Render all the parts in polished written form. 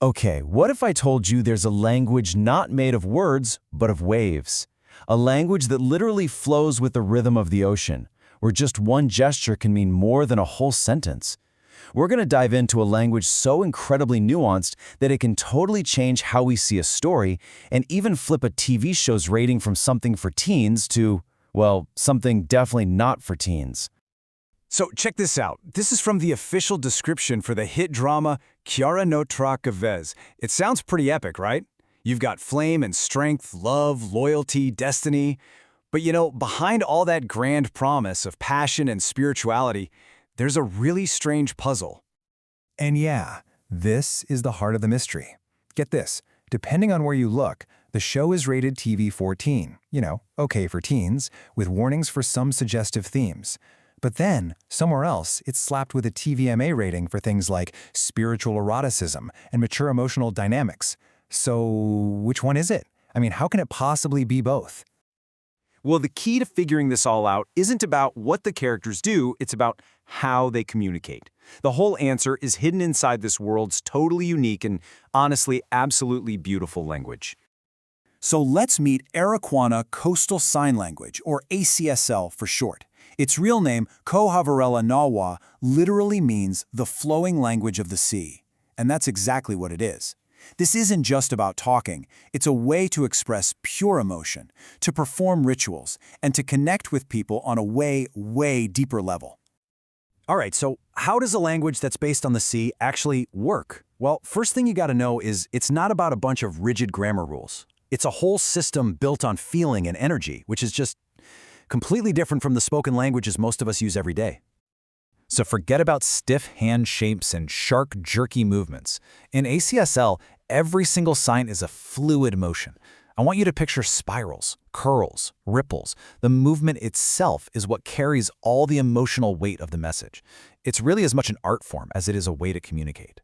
Okay, what if I told you there's a language not made of words, but of waves? A language that literally flows with the rhythm of the ocean, where just one gesture can mean more than a whole sentence. We're going to dive into a language so incredibly nuanced that it can totally change how we see a story and even flip a TV show's rating from something for teens to, well, something definitely not for teens. So check this out. This is from the official description for the hit drama Chiara no Tra Vez. It sounds pretty epic, right? You've got flame and strength, love, loyalty, destiny. But behind all that grand promise of passion and spirituality, there's a really strange puzzle. And yeah, this is the heart of the mystery. Get this, depending on where you look, the show is rated TV-14, okay for teens, with warnings for some suggestive themes. But then, somewhere else, it's slapped with a TVMA rating for things like spiritual eroticism and mature emotional dynamics. So, which one is it? I mean, how can it possibly be both? Well, the key to figuring this all out isn't about what the characters do, it's about how they communicate. The whole answer is hidden inside this world's totally unique and, honestly, absolutely beautiful language. So let's meet Araucana Coastal Sign Language, or ACSL for short. Its real name, Kohavarela Nawa, literally means the flowing language of the sea. And that's exactly what it is. This isn't just about talking. It's a way to express pure emotion, to perform rituals, and to connect with people on a way, way deeper level. All right, so how does a language that's based on the sea actually work? Well, first thing you got to know is it's not about a bunch of rigid grammar rules. It's a whole system built on feeling and energy, which is just completely different from the spoken languages most of us use every day. So forget about stiff hand shapes and shark, jerky movements. In ACSL, every single sign is a fluid motion. I want you to picture spirals, curls, ripples. The movement itself is what carries all the emotional weight of the message. It's really as much an art form as it is a way to communicate.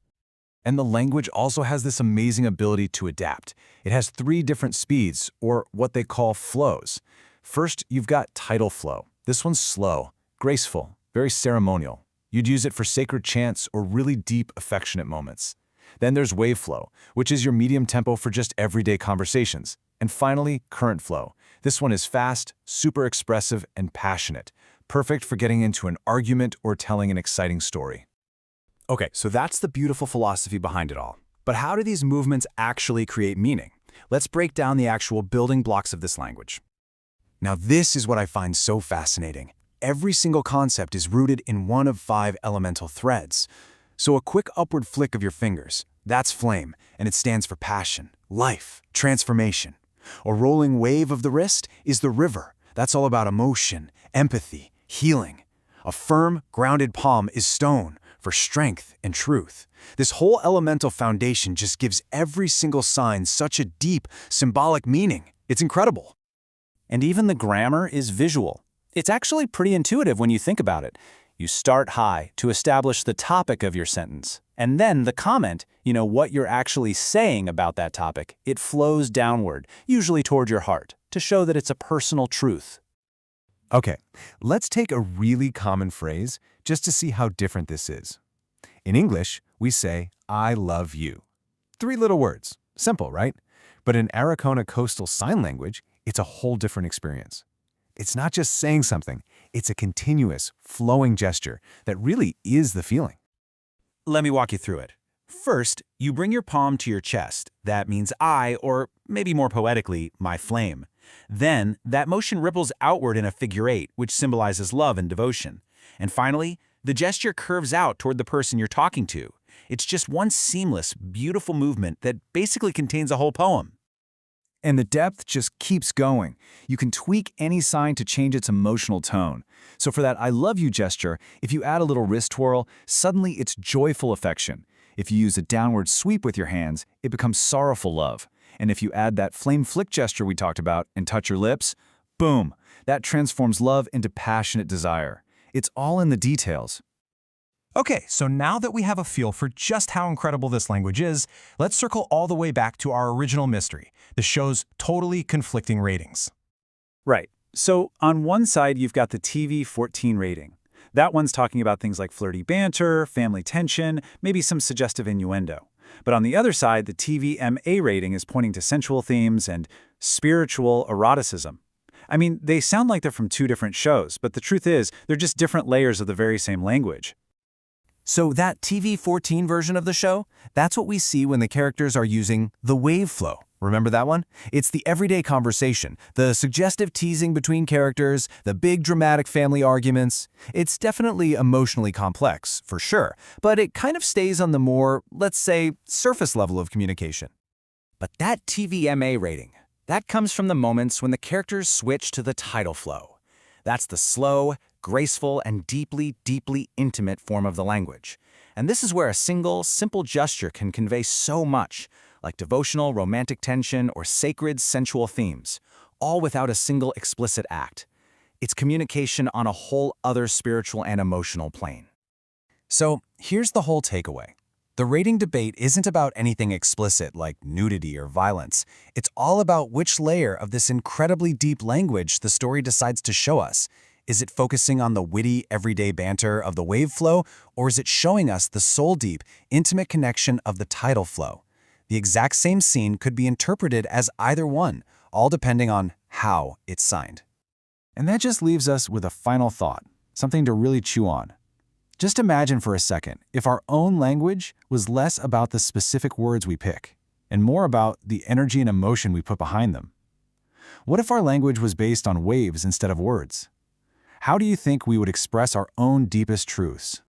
And the language also has this amazing ability to adapt. It has 3 different speeds, or what they call flows. First, you've got tidal flow. This one's slow, graceful, very ceremonial. You'd use it for sacred chants or really deep, affectionate moments. Then there's wave flow, which is your medium tempo for just everyday conversations. And finally, current flow. This one is fast, super expressive, and passionate, perfect for getting into an argument or telling an exciting story. Okay, so that's the beautiful philosophy behind it all. But how do these movements actually create meaning? Let's break down the actual building blocks of this language. Now, this is what I find so fascinating. Every single concept is rooted in one of 5 elemental threads. So a quick upward flick of your fingers, that's flame, and it stands for passion, life, transformation. A rolling wave of the wrist is the river. That's all about emotion, empathy, healing. A firm, grounded palm is stone, for strength and truth. This whole elemental foundation just gives every single sign such a deep, symbolic meaning. It's incredible. And even the grammar is visual. It's actually pretty intuitive when you think about it. You start high to establish the topic of your sentence. And then the comment, what you're actually saying about that topic, it flows downward, usually toward your heart, to show that it's a personal truth. Okay, let's take a really common phrase just to see how different this is. In English, we say, I love you. 3 little words. Simple, right? But in Araucana Coastal Sign Language, it's a whole different experience. It's not just saying something, it's a continuous, flowing gesture that really is the feeling. Let me walk you through it. First, you bring your palm to your chest. That means I, or maybe more poetically, my flame. Then, that motion ripples outward in a figure 8, which symbolizes love and devotion. And finally, the gesture curves out toward the person you're talking to. It's just one seamless, beautiful movement that basically contains a whole poem. And the depth just keeps going. You can tweak any sign to change its emotional tone. So for that I love you gesture, if you add a little wrist twirl, suddenly it's joyful affection. If you use a downward sweep with your hands, it becomes sorrowful love. And if you add that flame flick gesture we talked about and touch your lips, boom, that transforms love into passionate desire. It's all in the details. Okay, so now that we have a feel for just how incredible this language is, let's circle all the way back to our original mystery, the show's totally conflicting ratings. Right. So on one side, you've got the TV-14 rating. That one's talking about things like flirty banter, family tension, maybe some suggestive innuendo. But on the other side, the TVMA rating is pointing to sensual themes and spiritual eroticism. I mean, they sound like they're from two different shows, but the truth is, they're just different layers of the very same language. So that TV14 version of the show, that's what we see when the characters are using the wave flow. Remember that one? It's the everyday conversation, the suggestive teasing between characters, the big dramatic family arguments. It's definitely emotionally complex, for sure, but it kind of stays on the more, let's say, surface level of communication. But that TVMA rating, that comes from the moments when the characters switch to the tidal flow. That's the slow, graceful, and deeply, deeply intimate form of the language. And this is where a single, simple gesture can convey so much, like devotional, romantic tension, or sacred, sensual themes, all without a single explicit act. It's communication on a whole other spiritual and emotional plane. So here's the whole takeaway. The rating debate isn't about anything explicit like nudity or violence. It's all about which layer of this incredibly deep language the story decides to show us. Is it focusing on the witty, everyday banter of the wave flow, or is it showing us the soul-deep, intimate connection of the tidal flow? The exact same scene could be interpreted as either one, all depending on how it's signed. And that just leaves us with a final thought, something to really chew on. Just imagine for a second if our own language was less about the specific words we pick, and more about the energy and emotion we put behind them. What if our language was based on waves instead of words? How do you think we would express our own deepest truths?